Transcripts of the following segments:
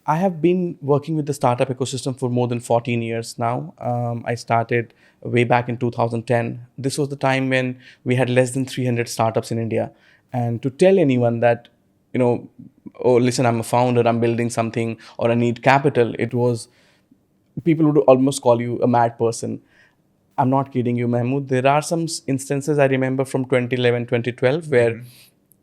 I have been working with the startup ecosystem for more than 14 years now. I started way back in 2010. This was the time when we had less than 300 startups in India. And to tell anyone that, you know, oh, listen, I'm a founder, I'm building something, or I need capital, it was, people would almost call you a mad person. I'm not kidding you, Mahmood. There are some instances I remember from 2011, 2012, where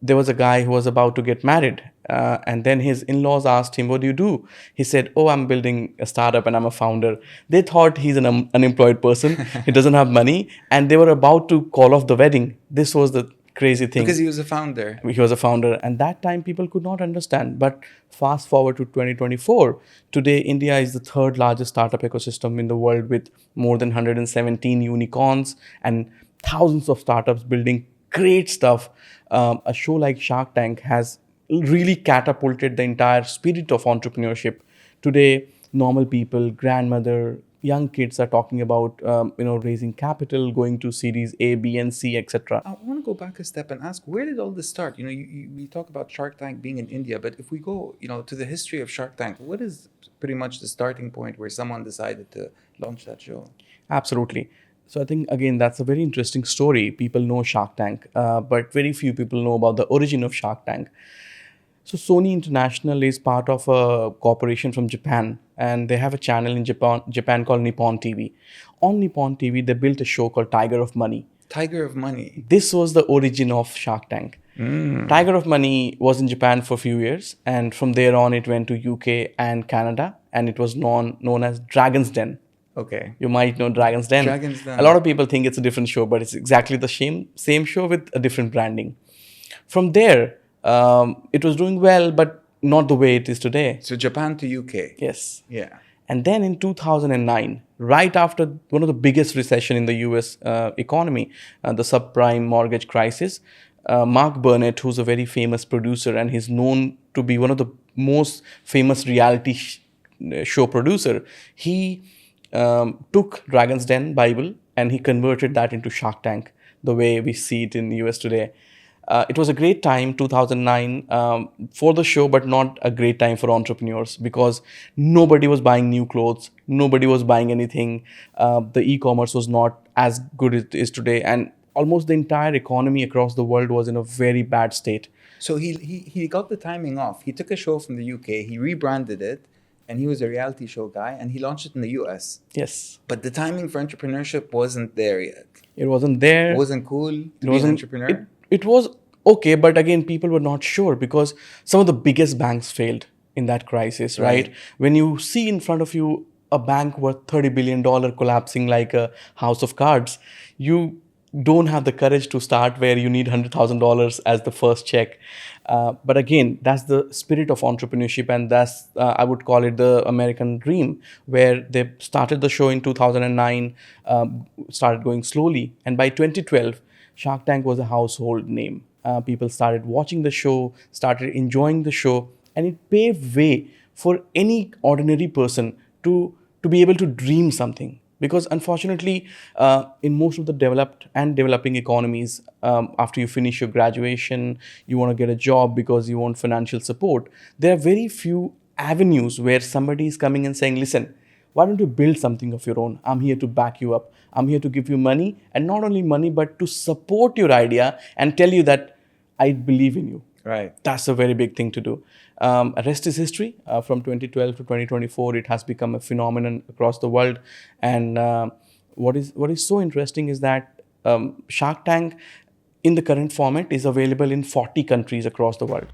there was a guy who was about to get married. And then his in laws asked him, "What do you do?" He said, "Oh, I'm building a startup and I'm a founder." They thought he's an unemployed person, he doesn't have money, and they were about to call off the wedding. This was the crazy thing. Because he was a founder. He was a founder, and that time people could not understand. But fast forward to 2024, today India is the third largest startup ecosystem in the world, with more than 117 unicorns and thousands of startups building great stuff. A show like Shark Tank has really catapulted the entire spirit of entrepreneurship. Today, normal people, grandmother, young kids are talking about raising capital, going to series A, B, and C, etc. I want to go back a step and ask, where did all this start? We talk about Shark Tank being in India, but if we go, to the history of Shark Tank, what is pretty much the starting point where someone decided to launch that show? Absolutely. So I think, again, that's a very interesting story. People know Shark Tank, but very few people know about the origin of Shark Tank. So Sony International is part of a corporation from Japan, and they have a channel in Japan called Nippon TV. On Nippon TV, they built a show called Tiger of Money. Tiger of Money. This was the origin of Shark Tank. Tiger of Money was in Japan for a few years, and from there on, it went to UK and Canada, and it was known as Dragon's Den. Okay. You might know Dragon's Den. Dragon's Den. A lot of people think it's a different show, but it's exactly the same show with a different branding. From there, it was doing well, but not the way it is today. So Japan to UK. Yes. Yeah. And then in 2009, right after one of the biggest recession in the US economy, the subprime mortgage crisis, Mark Burnett, who's a very famous producer and he's known to be one of the most famous reality show producer, he took Dragon's Den Bible and he converted that into Shark Tank, the way we see it in the US today. It was a great time, 2009, for the show, but not a great time for entrepreneurs because nobody was buying new clothes, nobody was buying anything. The e-commerce was not as good as it is today, and almost the entire economy across the world was in a very bad state. So he got the timing off. He took a show from the UK, he rebranded it, and he was a reality show guy, and he launched it in the US. Yes. But the timing for entrepreneurship wasn't there yet. It wasn't there. It wasn't cool to be an entrepreneur. It was okay, but again, people were not sure because some of the biggest banks failed in that crisis, right? When you see in front of you a bank worth $30 billion collapsing like a house of cards, you don't have the courage to start where you need $100,000 as the first check. But again, that's the spirit of entrepreneurship, and that's, I would call it the American dream, where they started the show in 2009, started going slowly. And by 2012, Shark Tank was a household name. People started watching the show, started enjoying the show, and it paved way for any ordinary person to be able to dream something. Because unfortunately, in most of the developed and developing economies, after you finish your graduation, you want to get a job because you want financial support. There are very few avenues where somebody is coming and saying, listen, why don't you build something of your own? I'm here to back you up. I'm here to give you money, and not only money, but to support your idea and tell you that I believe in you. Right. That's a very big thing to do. Rest is history. From 2012 to 2024, it has become a phenomenon across the world. And what is so interesting is that Shark Tank in the current format is available in 40 countries across the world.